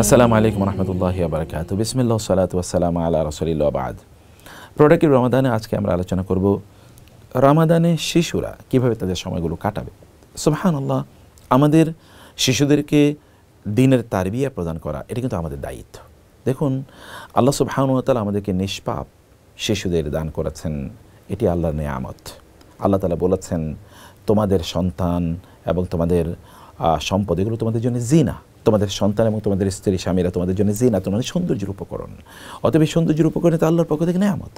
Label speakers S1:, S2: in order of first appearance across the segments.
S1: আসসালামু আলাইকুম রহমতুল্লাহি ওয়া বারাকাতুহু। বিসমিল্লাহ সালাতু ওয়াসসালামু আলা রাসূলিল্লাহ বাদ। প্রোডাক্টিভ রমাদানে আজকে আমরা আলোচনা করব রমাদানে শিশুরা কিভাবে তাদের সময়গুলো কাটাবে। সুবহানাল্লাহ, আমাদের শিশুদেরকে দ্বীনের তারবিয়া প্রদান করা এটা কিন্তু আমাদের দায়িত্ব। দেখুন, আল্লাহ সুবহানাহু ওয়া তাআলা আমাদেরকে নিষ্পাপ শিশুদের দান করেছেন, এটি আল্লাহর নেয়ামত। আল্লাহ তাআলা বলেছেন, তোমাদের সন্তান এবং তোমাদের সম্পদ এগুলো তোমাদের জন্য জিনা, তোমাদের সন্তান এবং তোমাদের স্ত্রী স্বামীরা তোমাদের জন্য জিনা, তোমাদের সৌন্দর্যের উপকরণ। অতএব সৌন্দর্যের উপকরণ তো আল্লাহর পক্ষ থেকে নেয়ামত।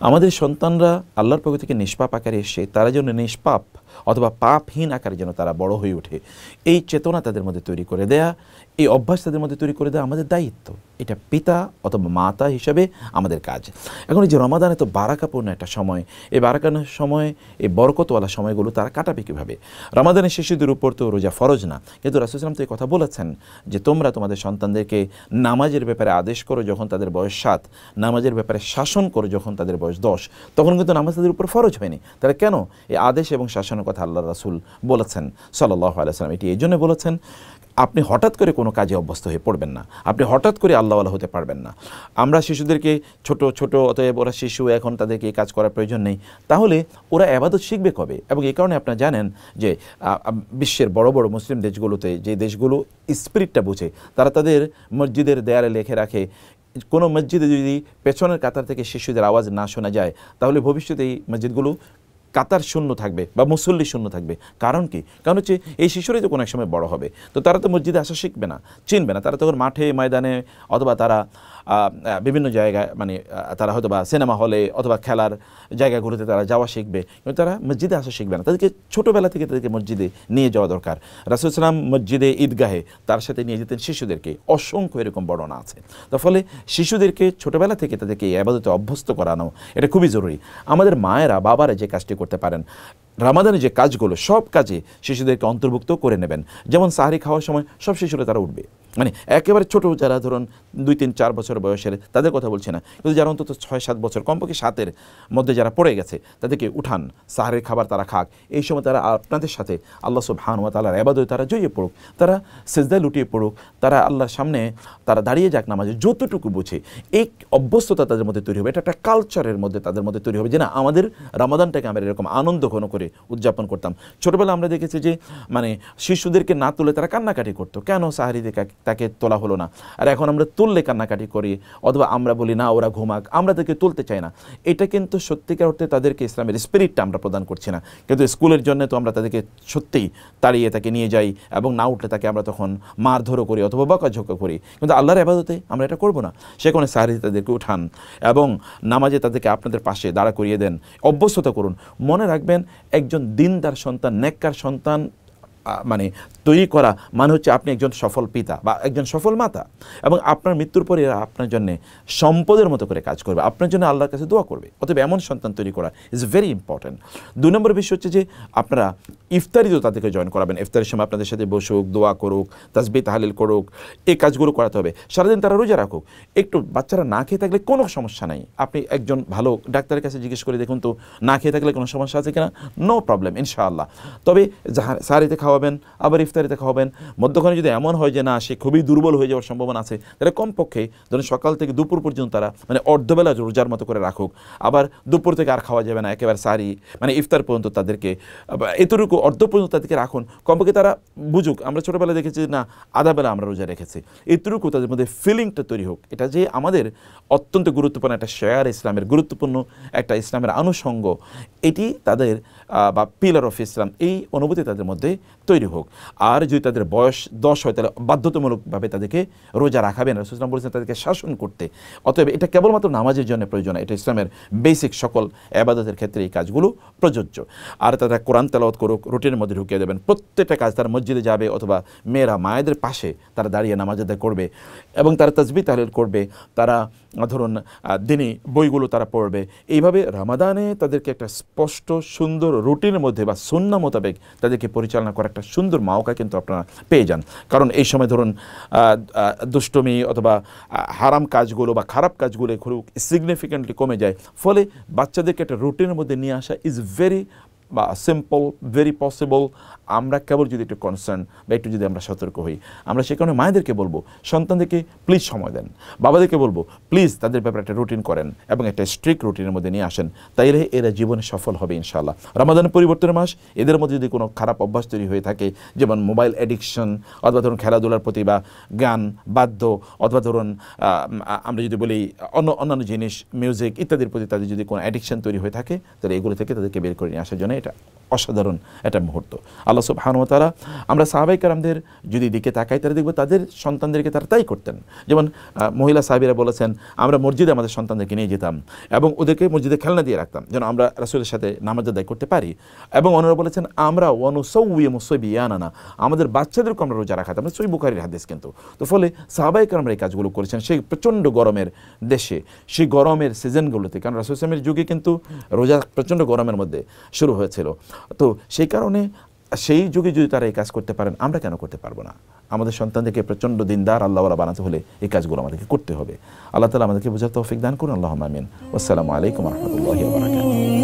S1: আমাদের সন্তানরা আল্লাহর পক্ষ থেকে নিষ্পাপ আকারে এসে তারা যেন নিষ্পাপ অথবা পাপহীন আকারে যেন তারা বড় হয়ে ওঠে, এই চেতনা তাদের মধ্যে তৈরি করে দেয়া, এই অভ্যাস তাদের মধ্যে তৈরি করে দেওয়া আমাদের দায়িত্ব। এটা পিতা অথবা মাতা হিসাবে আমাদের কাজ। এখন এই যে রমাদান এত বারাকাপূর্ণ একটা সময়, এই বারাকানোর সময়, এই বরকতওয়ালা সময়গুলো তারা কাটাবে কীভাবে? রমাদানের শিশুদের উপর তো রোজা ফরজ না, কিন্তু রাসূল সাল্লাল্লাহু আলাইহি ওয়াসাল্লাম তো এই কথা বলেছেন যে তোমরা তোমাদের সন্তানদেরকে নামাজের ব্যাপারে আদেশ করো যখন তাদের বয়স 7, নামাজের ব্যাপারে শাসন করো যখন তাদের বয়স 10। তখন কিন্তু নামাজ তাদের উপর ফরজ হয়নি। তাহলে কেন এই আদেশ এবং শাসনের কথা আল্লাহ রাসূল বলেছেন সাল্লাল্লাহু আলাইহি ওয়াসাল্লাম? এটি এই জন্য বলেছেন, আপনি হঠাৎ করে কোনো কাজে অভ্যস্ত হয়ে পড়বেন না, আপনি হঠাৎ করে আল্লাহওয়ালা হতে পারবেন না। আমরা শিশুদেরকে ছোট ছোট, অতএব ওরা শিশু, এখন তাদেরকে এই কাজ করার প্রয়োজন নেই। তাহলে ওরা ইবাদত শিখবে কবে? এবং এই কারণে আপনারা জানেন যে বিশ্বের বড় বড় মুসলিম দেশগুলোতে, যে দেশগুলো স্পিরিটটা বুঝে, তারা তাদের মসজিদের দেয়ালে লিখে রাখে, কোনো মসজিদে যদি পেছনের কাতার থেকে শিশুদের আওয়াজ না শোনা যায় তাহলে ভবিষ্যতে এই মসজিদগুলো কাতার শূন্য থাকবে বা মুসল্লি শূন্য থাকবে। কারণ কি? কারণ হচ্ছে এই শিশুরাই তো কোনো এক সময় বড় হবে, তো তারা তো মসজিদে আসা শিখবে না, চিনবে না। তারা তখন মাঠে ময়দানে অথবা তারা বিভিন্ন জায়গায়, মানে তারা হয়তো বা সিনেমা হলে অথবা খেলার জায়গাগুলোতে তারা যাওয়া শিখবে, কিন্তু তারা মসজিদে আসা শিখবে না। তাদেরকে ছোটোবেলা থেকে তাদেরকে মসজিদে নিয়ে যাওয়া দরকার। রাসূল সাল্লাল্লাহু আলাইহি ওয়াসাল্লাম মসজিদে, ঈদগাহে তার সাথে নিয়ে যেতেন শিশুদেরকে, অসংখ্য এরকম বর্ণনা আছে। তার ফলে শিশুদেরকে ছোটোবেলা থেকে তাদেরকে এই ইবাদতে অভ্যস্ত করানো এটা খুবই জরুরি। আমাদের মায়েরা, বাবারা যে কাজটি করতে পারেন, রমাদানে যে কাজগুলো সব কাজে শিশুদেরকে অন্তর্ভুক্ত করে নেবেন। যেমন সাহরি খাওয়ার সময় সব শিশুরা তারা উঠবে, মানে একেবারে ছোটো যারা ধরুন 2, 3, 4 বছর বয়সের তাদের কথা বলছে না, কিন্তু যারা অন্তত 6-7 বছর, কমপক্ষে 7-এর মধ্যে যারা পড়ে গেছে, তাদেরকে উঠান, সাহরের খাবার তারা খাক। এই সময় তারা আপনাদের সাথে আল্লাহ সুবহানাহু ওয়া তাআলার ইবাদতে তারা জড়িয়ে পড়ুক, তারা সিজদায় লুটিয়ে পড়ুক, তারা আল্লাহর সামনে তারা দাঁড়িয়ে যাক নামাজে, যতটুকু বুঝে। এই অভ্যস্ততা তাদের মধ্যে তৈরি হবে, এটা একটা কালচারের মধ্যে তাদের মধ্যে তৈরি হবে যে না, আমাদের রমাদানটাকে আমরা এরকম আনন্দ ঘন করে উদযাপন করতাম। ছোটোবেলা আমরা দেখেছি যে মানে শিশুদেরকে না তুলে তারা কান্নাকাটি করতো, কেন সাহারিতে তাকে তোলা হলো না? আর এখন আমরা তুললে কান্নাকাটি করি, অথবা আমরা বলি না ওরা ঘুমাক, আমরা তাদেরকে তুলতে চাই না। এটা কিন্তু সত্যিকার অর্থে তাদেরকে ইসলামের স্পিরিটটা আমরা প্রদান করছি না। কিন্তু স্কুলের জন্য তো আমরা তাদেরকে সত্যিই তাড়িয়ে তাকে নিয়ে যাই, এবং না উঠলে তাকে আমরা তখন মারধরও করি অথবা বকাঝকা করি। কিন্তু আল্লাহর ইবাদতে আমরা এটা করব না। সেখানে সাহারিতে তাদেরকে উঠান এবং নামাজে তাদেরকে আপনাদের পাশে দাঁড়া করিয়ে দেন, অভ্যস্ততা করুন। মনে রাখবেন, একজন দিনদার সন্তান, নেককার সন্তান মানে তৈরি করা মানে হচ্ছে আপনি একজন সফল পিতা বা একজন সফল মাতা, এবং আপনার মৃত্যুর পরে এরা আপনার জন্য সম্পদের মতো করে কাজ করবে, আপনার জন্য আল্লাহর কাছে দোয়া করবে। অতএব এমন সন্তান তৈরি করা ইজ ভেরি ইম্পর্ট্যান্ট। 2 নম্বর বিষয় হচ্ছে যে আপনারা ইফতারিতেও তাদেরকে জয়েন করাবেন। ইফতারের সময় আপনাদের সাথে বসুক, দোয়া করুক, তাসবিহ তাহলিল করুক, এই কাজগুলো করাতে হবে। সারাদিন তারা রোজা রাখুক। একটু বাচ্চারা না খেয়ে থাকলে কোনো সমস্যা নাই, আপনি একজন ভালো ডাক্তারের কাছে জিজ্ঞেস করে দেখুন তো না খেয়ে থাকলে কোনো সমস্যা আছে কিনা, নো প্রবলেম ইনশাআল্লাহ। তবে সাহারিতে খাওয়াবেন, আবার ইফতারিতে খাওয়াবেন। মধ্যখানে যদি এমন হয় যে না, সে খুবই দুর্বল হয়ে যাওয়ার সম্ভাবনা আছে, তাহলে কমপক্ষে ধরুন সকাল থেকে দুপুর পর্যন্ত তারা মানে অর্ধবেলা রোজার মতো করে রাখুক। আবার দুপুর থেকে আর খাওয়া যাবে না, একেবারে সাহারি মানে ইফতার পর্যন্ত তাদেরকে এতটুকু অর্ধ পর্যন্ত তাদেরকে রাখুন। কমপক্ষে তারা বুঝুক, আমরা ছোটোবেলা দেখেছি না আধা বেলা আমরা রোজা রেখেছি, এতটুকু তাদের মধ্যে ফিলিংটা তৈরি হোক। এটা যে আমাদের অত্যন্ত গুরুত্বপূর্ণ একটা শেয়ার, ইসলামের গুরুত্বপূর্ণ একটা ইসলামের আনুষঙ্গ, এটি তাদের বা পিলার অফ ইসলাম, এই অনুভূতি তাদের মধ্যে তৈরি হোক। আর যদি তাদের বয়স 10 হয় তাহলে বাধ্যতামূলকভাবে তাদেরকে রোজা রাখাবেন। রাসূল সাল্লাল্লাহু আলাইহি ওয়াসাল্লাম বলেছেন তাদেরকে শাসন করতে। অতএব এটা কেবলমাত্র নামাজের জন্য প্রয়োজন, এটা ইসলামের বেসিক সকল ইবাদতের ক্ষেত্রে এই কাজগুলো প্রযোজ্য। আর তারা কোরআন তেলাওয়াত করুক, রুটিনের মধ্যে ঢুকিয়ে দেবেন। প্রত্যেকটা কাজ তারা মসজিদে যাবে, অথবা মেয়েরা মায়েদের পাশে তারা দাঁড়িয়ে নামাজ আদায় করবে, এবং তারা তাসবিহ তাহলিল করবে, তারা ধরুন দিনী বইগুলো তারা পড়বে। এইভাবে রমাদানে তাদেরকে একটা স্পষ্ট সুন্দর রুটিনের মধ্যে বা সুন্নাহ মোতাবেক তাদেরকে পরিচালনা করার একটা সুন্দর মাওকা কিন্তু আপনারা পেয়ে যান। কারণ এই সময় ধরুন দুষ্টমি অথবা হারাম কাজগুলো বা খারাপ কাজগুলো খুব সিগনিফিক্যান্টলি কমে যায়। ফলে বাচ্চাদেরকে একটা রুটিনের মধ্যে নিয়ে আসা ইজ ভেরি বা সিম্পল, ভেরি পসিবল। আমরা কেবল যদি একটু কনসার্ন বা একটু যদি আমরা সতর্ক হই, আমরা সে কারণে মায়েদেরকে বলবো সন্তানদেরকে প্লিজ সময় দেন, বাবাদেরকে বলবো প্লিজ তাদের ব্যাপারে একটা রুটিন করেন এবং একটা স্ট্রিক্ট রুটিনের মধ্যে নিয়ে আসেন, তাইলে এরা জীবনে সফল হবে ইনশাআল্লাহ। রমাদানের পরিবর্তনের মাস, এদের মধ্যে যদি কোনো খারাপ অভ্যাস তৈরি হয়ে থাকে, যেমন মোবাইল অ্যাডিকশন অথবা ধরুন খেলাধুলার প্রতি বা গান বাদ্য অথবা ধরুন আমরা যদি বলি অন্যান্য জিনিস, মিউজিক ইত্যাদির প্রতি তাদের যদি কোনো অ্যাডিকশন তৈরি হয়ে থাকে, তাহলে এগুলো থেকে তাদেরকে বের করে নিয়ে আসার জন্য এটা অসাধারণ একটা মুহূর্ত। আল্লাহ সুবহানাহু ওয়া তাআলা, আমরা সাহাবায়ে কেরামদের যদি দিকে তাকাই, তারা দেখব তাদের সন্তানদেরকে তারা তাই করতেন। যেমন মহিলা সাহাবীরা বলেছেন, আমরা মসজিদে আমাদের সন্তানদেরকে নিয়ে যেতাম এবং ওদেরকে মসজিদে খেলনা দিয়ে রাখতাম যেন আমরা রাসূলের সাথে নামাজ আদায় করতে পারি। এবং ওনারা বলেছেন, আমরা ওয়ানুসাউইমু সুবিয়ানানা, আমাদের বাচ্চাদেরকে আমরা রোজা রাখাতাম। সহিহ বুখারীর হাদিস কিন্তু। তো ফলে সাহাবায়ে কেরামরা এই কাজগুলো করেছেন সেই প্রচণ্ড গরমের দেশে, সেই গরমের সিজনগুলোতে, কারণ রাসূল সাল্লাল্লাহু আলাইহি ওয়াসাল্লামের যুগে কিন্তু রোজা প্রচণ্ড গরমের মধ্যে শুরু হয়েছিল। তো সেই কারণে সেই যুগে যদি তারা এই কাজ করতে পারেন, আমরা কেন করতে পারবো না? আমাদের সন্তানদেরকে প্রচণ্ড দিনদার আল্লাহওয়ালা বানাতে হলে এই কাজগুলো আমাদেরকে করতে হবে। আল্লাহ তাআলা আমাদেরকে বোঝার তৌফিক দান করুন। আল্লাহুম্মা আমিন। আসসালামু আলাইকুম ওয়া রাহমাতুল্লাহি ওয়া বারাকাতুহু।